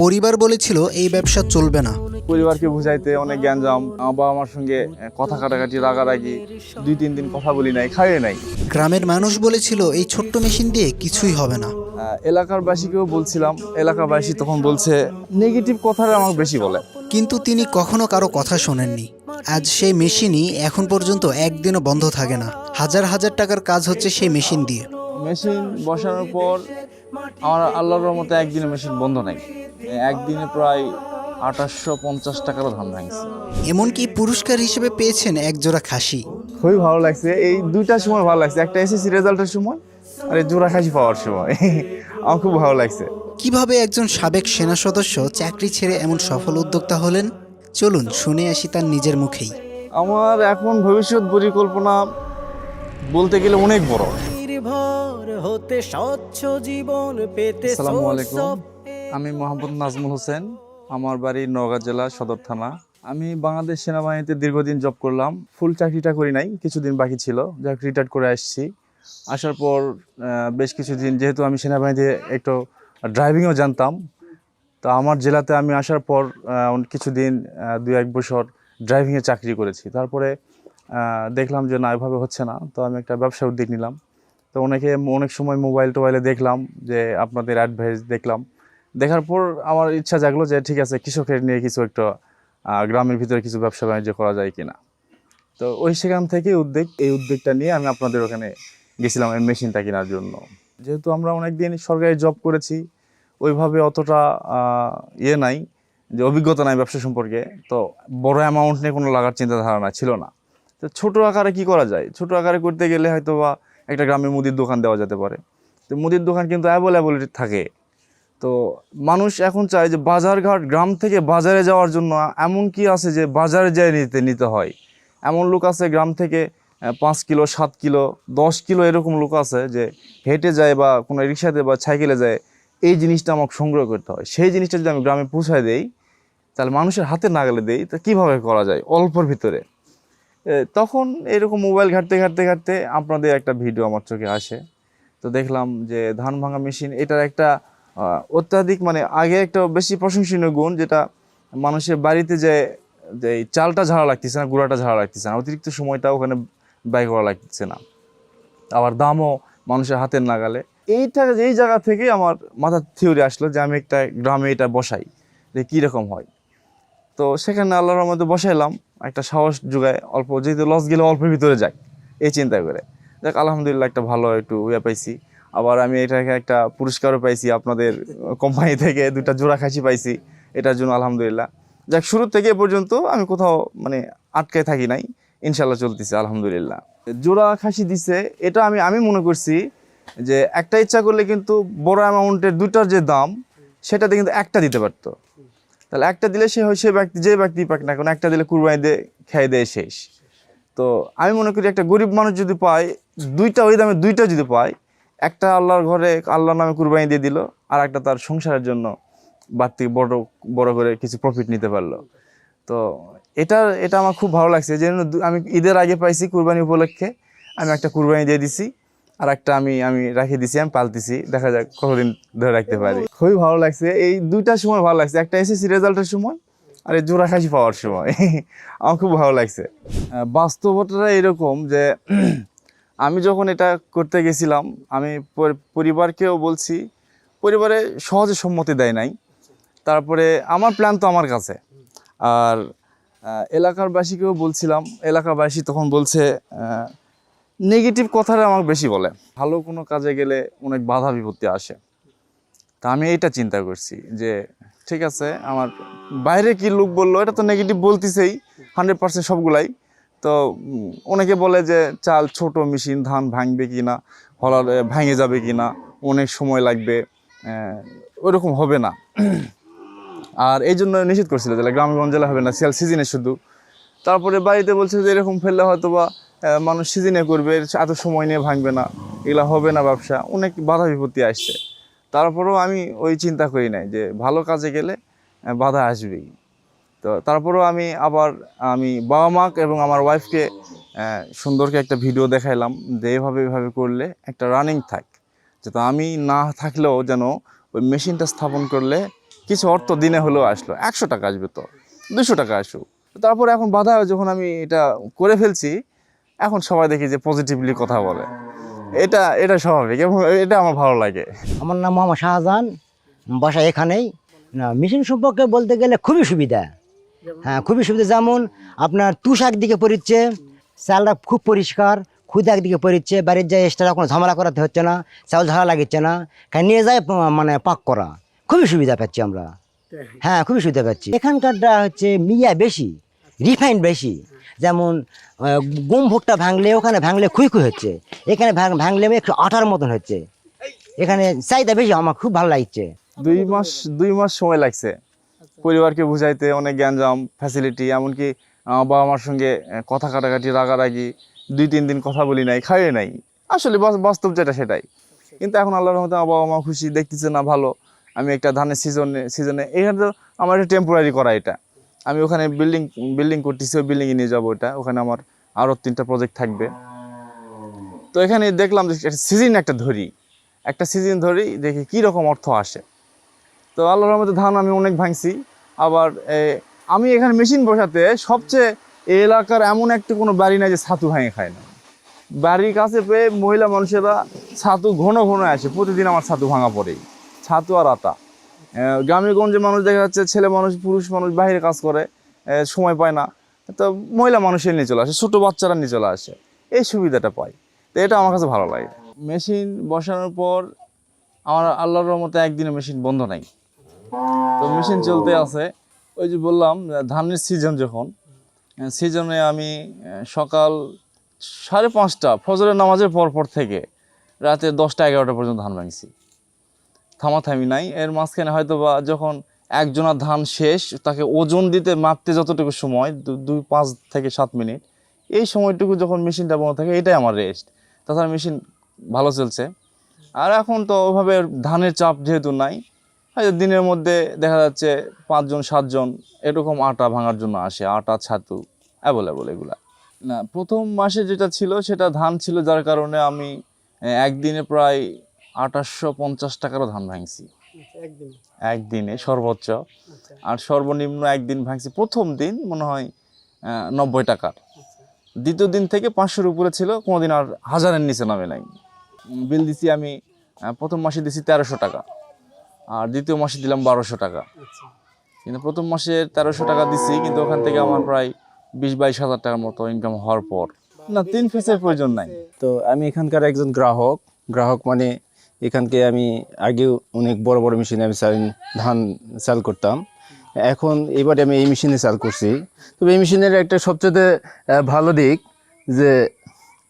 পরিবার বলেছিল এই ব্যবসা চলবে না। পরিবারকে বুঝাইতে অনেক গ্যাঞ্জাম, আমার বাবা আমার সঙ্গে কথা কাটাকাটি, রাগারাগি, 2-3 দিন কথা বলি নাই, খাইয়ে নাই। গ্রামের মানুষ বলেছিল এই ছোট্ট মেশিন দিয়ে কিছুই হবে না। এলাকার বাসীকেও বলছিলাম, এলাকাবাসী তখন বলছে নেগেটিভ কথাটা আমাকে বেশি বলে। কিন্তু তিনি কখনো কারো কথা শোনেননি। আজ সেই মেশিনই এখন পর্যন্ত একদিনও বন্ধ থাকে না। হাজার হাজার টাকার কাজ হচ্ছে সেই মেশিন দিয়ে। মেশিন বসানোর পর আমার আল্লাহর রহমতে একদিনে মেশিন বন্ধ নাই। একদিনে প্রায় 2850 টাকারও ধান ভাঙছে। এমনকি পুরস্কার হিসেবে পেয়েছেন এক জোড়া খাসি। খুবই ভালো লাগছে, এই দুইটার সময় ভালো লাগছে, একটা এসএসসি রেজাল্টের সময় আর এই জোড়া খাসি পাওয়ার সময়। আমার খুব ভালো লাগছে। কিভাবে একজন সাবেক সেনা সদস্য চাকরি ছেড়ে এমন সফল উদ্যোক্তা হলেন, চলুন শুনে আসি তার নিজের মুখেই। আমার এখন ভবিষ্যৎ পরিকল্পনা বলতে গেলে অনেক বড়। আসসালামু আলাইকুম, আমি মোহাম্মদ নাজমুল হোসেন, আমার বাড়ি নওগাঁ জেলা সদর থানা। আমি বাংলাদেশ সেনাবাহিনীতে দীর্ঘদিন জব করলাম। ফুল চাকরিটা করি নাই, কিছুদিন বাকি ছিল, যাক রিটায়ার করে আসছি। আসার পর বেশ কিছুদিন, যেহেতু আমি সেনাবাহিনীতে একটু ড্রাইভিংও জানতাম, তো আমার জেলাতে আমি আসার পর কিছুদিন 2-1 বছর ড্রাইভিংয়ে চাকরি করেছি। তারপরে দেখলাম যে না, এভাবে হচ্ছে না, তো আমি একটা ব্যবসার উদ্যোগ নিলাম। তো অনেক সময় টোবাইলে দেখলাম যে আপনাদের অ্যাডভাইস দেখলাম, দেখার পর আমার ইচ্ছা জাগলো যে ঠিক আছে, কৃষকের নিয়ে কিছু একটা গ্রামের ভিতরে কিছু ব্যবসা বাণিজ্য করা যায় কিনা। তো সেখান থেকে এই উদ্যোগটা নিয়ে আমি আপনাদের ওখানে গেছিলাম এই মেশিনটা কেনার জন্য। যেহেতু আমরা অনেকদিন সরকারি জব করেছি, ওইভাবে অতটা নাই, যে অভিজ্ঞতা নাই ব্যবসা সম্পর্কে, তো বড় অ্যামাউন্ট নিয়ে কোনো লাগার চিন্তা ধারণা ছিল না। তো ছোট আকারে কি করা যায়, ছোট আকারে করতে গেলে হয়তো বা একটা গ্রামে মুদির দোকান দেওয়া যেতে পারে। তো মুদির দোকান কিন্তু অ্যাভেলেবল থাকে। তো মানুষ এখন চায় যে বাজারঘাট, গ্রাম থেকে বাজারে যাওয়ার জন্য এমন কি আছে যে বাজারে যেয়ে নিতে হয়। এমন লোক আছে গ্রাম থেকে 5 কিলো, 7 কিলো, 10 কিলো এরকম লোক আছে যে হেঁটে যায় বা কোনো রিক্সাতে বা সাইকেলে যায়, এই জিনিসটা আমাকে সংগ্রহ করতে হয়। সেই জিনিসটা যদি আমি গ্রামে পৌঁছায় দেই, তাহলে মানুষের হাতে নাগালে দেই, তা কীভাবে করা যায় অল্পর ভিতরে। তখন এরকম মোবাইল ঘাঁটতে ঘাঁটতে ঘাঁটতে আপনাদের একটা ভিডিও আমার চোখে আসে। তো দেখলাম যে ধান ভাঙা মেশিন, এটার একটা অত্যাধিক, মানে আগে একটা বেশি প্রশংসনীয় গুণ, যেটা মানুষের বাড়িতে যে এই চালটা ঝাড়া লাগতেছে না, গুঁড়াটা ঝাড়া লাগতেছে না, অতিরিক্ত সময়টা ওখানে ব্যয় করা লাগতেছে না, আবার দামও মানুষের হাতের নাগালে। এই জায়গা থেকে আমার মাথার থিওরি আসলো যে আমি একটা গ্রামে এটা বসাই, যে কীরকম হয়। তো সেখানে আল্লাহর রহমতে বসাইলাম, একটা সাহস যোগায়, অল্প যেহেতু লস গেলে অল্পের ভিতরে যাক, এই চিন্তা করে। দেখ আলহামদুলিল্লাহ একটা ভালো একটু পাইছি। আবার আমি এটাকে একটা পুরস্কারও পাইছি, আপনাদের কোম্পানি থেকে 2টা জোড়া খাসি পাইছি, এটার জন্য আলহামদুলিল্লাহ। যাক, শুরু থেকে এ পর্যন্ত আমি কোথাও মানে আটকায় থাকি নাই, ইনশাল্লাহ চলতেছে আলহামদুলিল্লাহ। জোড়া খাসি দিছে, এটা আমি মনে করছি যে একটা ইচ্ছা করলে কিন্তু বড় অ্যামাউন্টের 2টার যে দাম, সেটাতে কিন্তু একটা দিতে পারতো। তাহলে একটা দিলে যে ব্যক্তি পাক না, কোনো একটা দিলে কুরবানি দিয়ে খেয়ে দেয় শেষ। তো আমি মনে করি একটা গরিব মানুষ যদি পায় 2টা, ওই দামে 2টা যদি পায়, একটা আল্লাহর ঘরে আল্লাহর নামে কুরবানি দিয়ে দিল, আর একটা তার সংসারের জন্য বাড়তি বড় করে কিছু প্রফিট নিতে পারলো। তো এটা আমার খুব ভালো লাগছে, যে আমি ঈদের আগে পাইছি, কুরবানি উপলক্ষে আমি একটা কুরবানি দিয়ে দিছি, আর একটা আমি রাখে দিছি, আমি পালতেছি, দেখা যাক কতদিন ধরে রাখতে পারি। খুবই ভালো লাগছে, এই 2টার সময় ভালো লাগছে, একটা এসএসসি রেজাল্টের সময় আর এই জোড়া খাসি পাওয়ার সময়। আমার খুব ভালো লাগছে। বাস্তবতাটা এরকম যে আমি যখন এটা করতে গেছিলাম, আমি পরিবারকেও বলছি, পরিবারে সহজে সম্মতি দেয় নাই। তারপরে আমার প্ল্যান তো আমার কাছে, আর এলাকার বাসীকেও বলছিলাম, এলাকাবাসী তখন বলছে নেগেটিভ কথাটা আমাকে বেশি বলে। ভালো কোনো কাজে গেলে অনেক বাধা বিপত্তি আসে। তা আমি এইটা চিন্তা করছি যে ঠিক আছে, আমার বাইরে কি লোক বললো, এটা তো নেগেটিভ বলতেছেই 100% সবগুলাই। তো অনেকে বলে যে চাল ছোট মেশিন, ধান ভাঙবে কি না, ভেঙে যাবে কি না, অনেক সময় লাগবে, ওইরকম হবে না। আর এই জন্য নিষেধ করছিল যে গ্রামগঞ্জে হবে না, সেল সিজনে শুধু। তারপরে বাড়িতে বলছে যে এরকম ফেললে হয়তো বা মানুষ সিজনে করবে, এত সময় নিয়ে ভাঙবে না, এগুলো হবে না ব্যবসা, অনেক বাধা বিপত্তি আসছে। তারপরেও আমি ওই চিন্তা করি নাই যে ভালো কাজে গেলে বাধা আসবেই। তো তারপরেও আমি বাবা মা এবং আমার ওয়াইফকে সুন্দরকে একটা ভিডিও দেখাইলাম যে এভাবে করলে একটা রানিং থাক, যাতে আমি না থাকলেও যেন ওই মেশিনটা স্থাপন করলে কিছু অর্থ দিনে হলেও আসলো, 100 টাকা আসবে তো 200 টাকা আসুক। তারপরে এখন বাধা যখন আমি এটা করে ফেলছি, এখন সবাই দেখি যে পজিটিভলি কথা বলে, এটা এটা স্বাভাবিক এবং এটা আমার ভালো লাগে। আমার নাম মোহাম্মদ শাহজাহান, বাসা এখানেই। না, মেশিন সম্পর্কে বলতে গেলে খুবই সুবিধা। হ্যাঁ, খুবই সুবিধা। যেমন আপনার তুষ একদিকে পড়িচ্ছে, চালটা খুব পরিষ্কার, খুদ একদিকে পড়িচ্ছে, বাড়ির যায় এক্সট্রা কোনো ঝামেলা করাতে হচ্ছে না, চাউল ঝাড়া লাগিচ্ছে না, নিয়ে যায় মানে পাক করা। খুবই সুবিধা পাচ্ছি আমরা। হ্যাঁ, খুবই সুবিধা পাচ্ছি। এখানকারটা হচ্ছে মিয়া বেশি, রিফাইন বেশি। যেমন গম ভুট্টা ভাঙলে ওখানে ভাঙলে খুই হচ্ছে, এখানে ভাঙলে একটু আটার মতন হচ্ছে। এখানে চাহিদা বেশি, আমার খুব ভালো লাগছে। 2 মাস সময় লাগছে পরিবারকে বুঝাইতে, অনেক গ্যাঞ্জাম ফ্যাসিলিটি, এমনকি বাবা মার সঙ্গে কথা কাটাকাটি, রাগারাগি, 2-3 দিন কথা বলি নাই, খাইয়ে নাই। আসলে বাস্তব যেটা সেটাই। কিন্তু এখন আল্লাহর রহমতে আমার বাবা মা খুশি, দেখতেছে না ভালো। আমি একটা ধানের সিজনে এখানে তো আমার একটা টেম্পোরারি করা, এটা আমি ওখানে বিল্ডিং করতেছি, ওই বিল্ডিংয়ে নিয়ে যাবো। ওখানে আমার আরও 3টা প্রজেক্ট থাকবে। তো এখানে দেখলাম যে একটা সিজন ধরি দেখি কী রকম অর্থ আসে। তো আল্লাহর রহমতে ধান আমি অনেক ভাঙছি। আবার আমি এখানে মেশিন বসাতে সবচেয়ে এই এলাকার এমন একটা কোনো বাড়ি নাই যে ছাতু ভাঙে খায় না। বাড়ির কাছে পেয়ে মহিলা মানুষেরা ছাতু ঘন ঘন আসে, প্রতিদিন আমার ছাতু ভাঙা পড়েই, ছাতু আর আটা। গ্রামে গঞ্জে মানুষ দেখা যাচ্ছে ছেলে মানুষ পুরুষ মানুষ বাইরে কাজ করে, সময় পায় না, তো মহিলা মানুষের নিয়ে চলে আসে, ছোটো বাচ্চারা নিয়ে চলে আসে, এই সুবিধাটা পাই। তো এটা আমার কাছে ভালো লাগে। মেশিন বসানোর পর আমার আল্লাহর রহমতে একদিনে মেশিন বন্ধ নাই, তো মেশিন চলতে আছে। ওই যে বললাম ধানের সিজন, যখন সিজনে আমি সকাল 5:30 ফজরের নামাজের পর থেকে রাতে 10টা-11টা পর্যন্ত ধান ভাঙছি, থামাথামি নাই। এর মাঝখানে হয়তো বা যখন একজনের ধান শেষ, তাকে ওজন দিতে মাপতে যতটুকু সময় 5 থেকে 7 মিনিট, এই সময়টুকু যখন মেশিনটা বন্ধ থাকে, এটাই আমার রেস্ট। তাছাড়া মেশিন ভালো চলছে। আর এখন তো ওভাবে ধানের চাপ যেহেতু নাই, হয়তো দিনের মধ্যে দেখা যাচ্ছে 5-7 জন এরকম আটা ভাঙার জন্য আসে, আটা ছাতু অ্যাভেলেবল এগুলা। না, প্রথম মাসে যেটা ছিল সেটা ধান ছিল, যার কারণে আমি একদিনে প্রায় 2850 টাকারও ধান ভাঙছি একদিনে সর্বোচ্চ। আর সর্বনিম্ন একদিন ভাঙছি প্রথম দিন মনে হয় 90 টাকার। দ্বিতীয় দিন থেকে 500-এর উপরে ছিল, কোনোদিন আর 1000-এর নিচে নামে নাই। বিল দিছি আমি প্রথম মাসে দিছি 1300 টাকা, আর দ্বিতীয় মাসে দিলাম 1200 টাকা। কিন্তু প্রথম মাসে 1300 টাকা দিছি, কিন্তু ওখান থেকে আমার প্রায় 20-22 হাজার টাকার মতো ইনকাম হওয়ার পর। না, 3 ফেসের প্রয়োজন নাই। তো আমি এখানকার একজন গ্রাহক মানে এখানকে আমি আগেও অনেক বড় বড় মেশিনে আমি ধান চাল করতাম। এখন এবারে আমি এই মেশিনে চাল করছি। তবে এই মেশিনের একটা সবচেয়ে ভালো দিক যে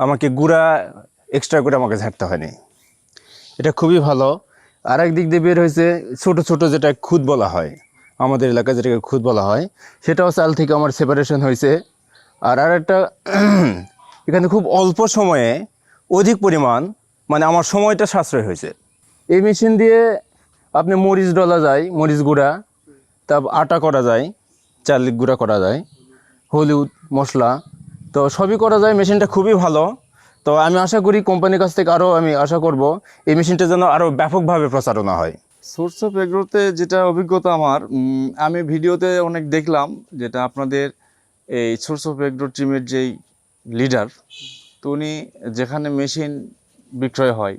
আমাকে গুঁড়া এক্সট্রা করে আমাকে ঝাড়তে হয়নি, এটা খুবই ভালো। আর এক দিক দিয়ে বের হয়েছে ছোট ছোট যেটা খুদ বলা হয়, আমাদের এলাকায় যেটাকে খুদ বলা হয়, সেটাও চাল থেকে আমার সেপারেশন হয়েছে। আর একটা এখানে খুব অল্প সময়ে অধিক পরিমাণ মানে আমার সময়টা সাশ্রয় হয়েছে। এই মেশিন দিয়ে আপনি মরিচ ডলা যায়, মরিচ গুঁড়া, তারপর আটা করা যায়, চাল গুঁড়া করা যায়, হলুদ মশলা, তো সবই করা যায়। মেশিনটা খুবই ভালো। তো আমি আশা করি কোম্পানির কাছ থেকে আমি আশা করব এই মেশিনটা যেন আরও ব্যাপকভাবে প্রচারণা হয়। সোর্স অফ এগ্রোতে যেটা অভিজ্ঞতা আমার, আমি ভিডিওতে অনেক দেখলাম, যেটা আপনাদের এই সোর্স অফ এগ্রো টিমের যেই লিডার, তো উনি যেখানে মেশিন বিক্রয় হয়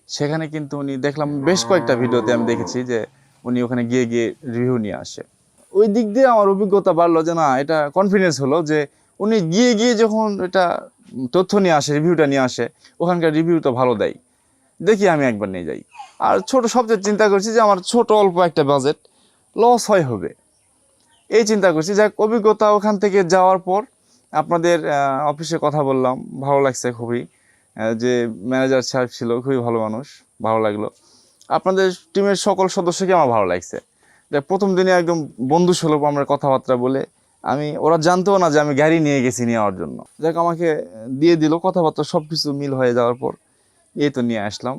সেখানে কিন্তু উনি দেখলাম বেশ কয়েকটা ভিডিওতে আমি দেখেছি যে উনি ওখানে গিয়ে রিভিউ নিয়ে আসে। ওই দিক দিয়ে আমার অভিজ্ঞতা বাড়লো, যে না, এটা কনফিডেন্স হলো যে উনি গিয়ে যখন এটা তথ্য নিয়ে আসে, রিভিউটা নিয়ে আসে, ওখানকার রিভিউ তো ভালো দেয়, দেখি আমি একবার নিয়ে যাই। আর সবচেয়ে চিন্তা করছি যে আমার অল্প একটা বাজেট, লস হবে, এই চিন্তা করছি। যাক, অভিজ্ঞতা ওখান থেকে যাওয়ার পর আপনাদের অফিসে কথা বললাম, ভালো লাগছে খুবই। যে ম্যানেজার সাহেব ছিল খুবই ভালো মানুষ, ভালো লাগলো। আপনাদের টিমের সকল সদস্যকে আমার ভালো লাগছে। যে প্রথম দিনে একদম বন্ধু সুলভ আমরা কথাবার্তা বলে, ওরা জানতেও না যে আমি গাড়ি নিয়ে গেছি নেওয়ার জন্য। যাক, আমাকে দিয়ে দিল, কথাবার্তা সব কিছু মিল হয়ে যাওয়ার পর এই তো নিয়ে আসলাম।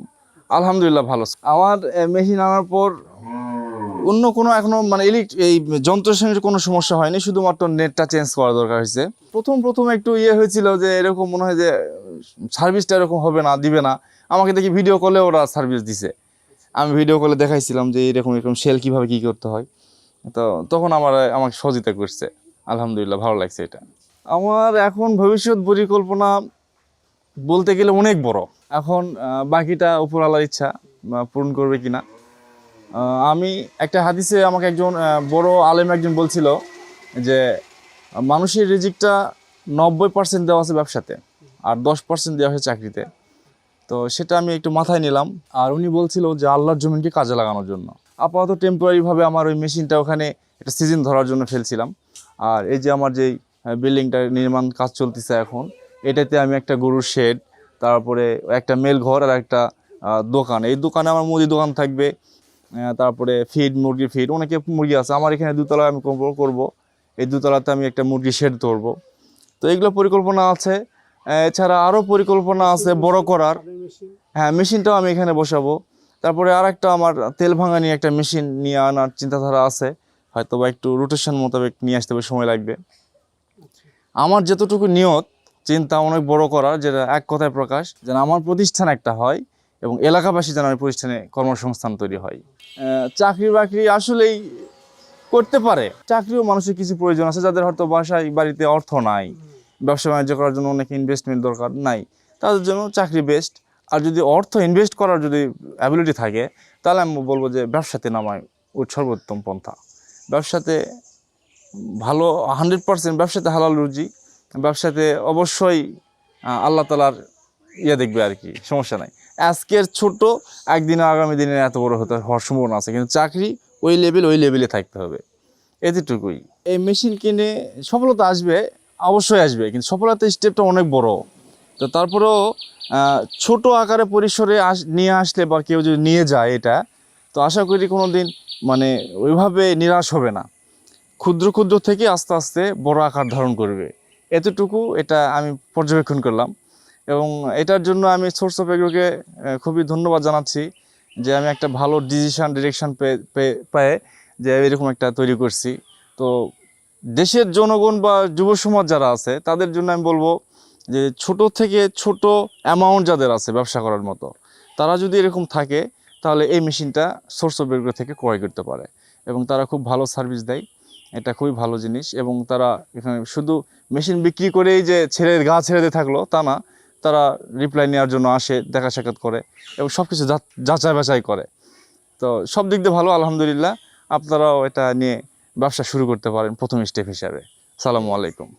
আলহামদুলিল্লাহ ভালো। আমার মেশিন আনার পর অন্য কোনো এখনো মানে এই যন্ত্রের সঙ্গে কোনো সমস্যা হয়নি, শুধুমাত্র নেটটা চেঞ্জ করা দরকার হয়েছে। প্রথম একটু হয়েছিল যে এরকম মনে হয় যে সার্ভিসটা এরকম হবে না, দিবে না। আমাকে দেখি ভিডিও কলে ওরা সার্ভিস দিছে, আমি ভিডিও কলে দেখাইছিলাম যে এরকম এরকম সেল কীভাবে কী করতে হয়। তো তখন আমাকে সহযোগিতা করছে, আলহামদুলিল্লাহ ভালো লাগছে এটা। আমার এখন ভবিষ্যৎ পরিকল্পনা বলতে গেলে অনেক বড়। এখন বাকিটা উপরওয়ালার ইচ্ছা পূরণ করবে কিনা। আমি একটা হাদিসে আমাকে একজন বড় আলেম একজন বলছিল যে মানুষের রিজিকটা 90% দেওয়া আছে ব্যবসাতে আর 10% দেওয়া আছে চাকরিতে। তো সেটা আমি একটু মাথায় নিলাম। আর উনি বলছিল যে আল্লাহর জমিনকে কাজে লাগানোর জন্য। আপাতত টেম্পোরারিভাবে আমার ওই মেশিনটা ওখানে একটা সিজন ধরার জন্য ফেলছিলাম। আর এই যে আমার যেই বিল্ডিংটা নির্মাণ কাজ চলতেছে এখন, এটাতে আমি একটা গরুর শেড, তারপরে একটা মেল ঘর আর একটা দোকান, এই দোকানে আমার মুদি দোকান থাকবে। তারপরে ফিড, মুরগির ফিড, অনেকে মুরগি আছে আমার এখানে, দুতলা আমি করব। এই দুতলাতে আমি একটা মুরগি শেড ধরবো। তো এগুলো পরিকল্পনা আছে। এছাড়া আরও পরিকল্পনা আছে বড় করার। হ্যাঁ, মেশিনটাও আমি এখানে বসাবো। তারপরে আর একটা আমার তেল ভাঙা নিয়ে একটা মেশিন নিয়ে আনার চিন্তাধারা আছে, হয়তো বা একটু রোটেশন মোতাবেক নিয়ে আসতে হবে, সময় লাগবে। আমার যতটুকু নিয়ত চিন্তা অনেক বড় করার, যেটা এক কথায় প্রকাশ, যেন আমার প্রতিষ্ঠান একটা হয় এবং এলাকাবাসী যেন প্রতিষ্ঠানে কর্মসংস্থান তৈরি হয়। চাকরি বাকরি আসলেই করতে পারে, চাকরিও মানুষের কিছু প্রয়োজন আছে যাদের হয়তো বাসায় বাড়িতে অর্থ নাই, ব্যবসা বাণিজ্য করার জন্য অনেক ইনভেস্টমেন্ট দরকার নাই, তাদের জন্য চাকরি বেস্ট। আর যদি অর্থ ইনভেস্ট করার যদি অ্যাবিলিটি থাকে, তাহলে আমি বলবো যে ব্যবসাতে নামায় সর্বোত্তম পন্থা। ব্যবসাতে ভালো 100% ব্যবসাতে হালাল রুজি, ব্যবসাতে অবশ্যই আল্লাহ তালার দেখবে আর কি, সমস্যা নাই। আজকের ছোট, একদিনে আগামী দিনে এত বড় হওয়ার সম্ভাবনা আছে, কিন্তু চাকরি ওই লেভেলে থাকতে হবে, এতটুকুই। এই মেশিন কিনে সফলতা আসবে, অবশ্যই আসবে, কিন্তু সফলতার স্টেপটা অনেক বড়। তো তারপরেও ছোট আকারে পরিসরে নিয়ে আসলে বা কেউ যদি নিয়ে যায় এটা, তো আশা করি কোনো দিন মানে ওইভাবে নিরাশ হবে না। ক্ষুদ্র ক্ষুদ্র থেকে আস্তে আস্তে বড় আকার ধারণ করবে, এতটুকু এটা আমি পর্যবেক্ষণ করলাম। এবং এটার জন্য আমি সোর্স অফ এগ্রোকে খুবই ধন্যবাদ জানাচ্ছি যে আমি একটা ভালো ডিরেকশন পেয়ে যে এরকম একটা তৈরি করছি। তো দেশের জনগণ বা যুব সমাজ যারা আছে তাদের জন্য আমি বলবো যে ছোট থেকে ছোট অ্যামাউন্ট যাদের আছে ব্যবসা করার মতো, তারা যদি এরকম থাকে তাহলে এই মেশিনটা সোর্স অফ এগ্রো থেকে ক্রয় করতে পারে। এবং তারা খুব ভালো সার্ভিস দেয়, এটা খুবই ভালো জিনিস। এবং তারা এখানে শুধু মেশিন বিক্রি করেই যে গা ছেড়ে দিয়ে থাকলো তা না, তারা রিপ্লাই নেওয়ার জন্য আসে, দেখা সাক্ষাৎ করে এবং সব কিছু যাচাই বাছাই করে। তো সব দিক দিয়ে ভালো, আলহামদুলিল্লাহ। আপনারাও এটা নিয়ে ব্যবসা শুরু করতে পারেন প্রথম স্টেপ হিসাবে। আসসালামু আলাইকুম।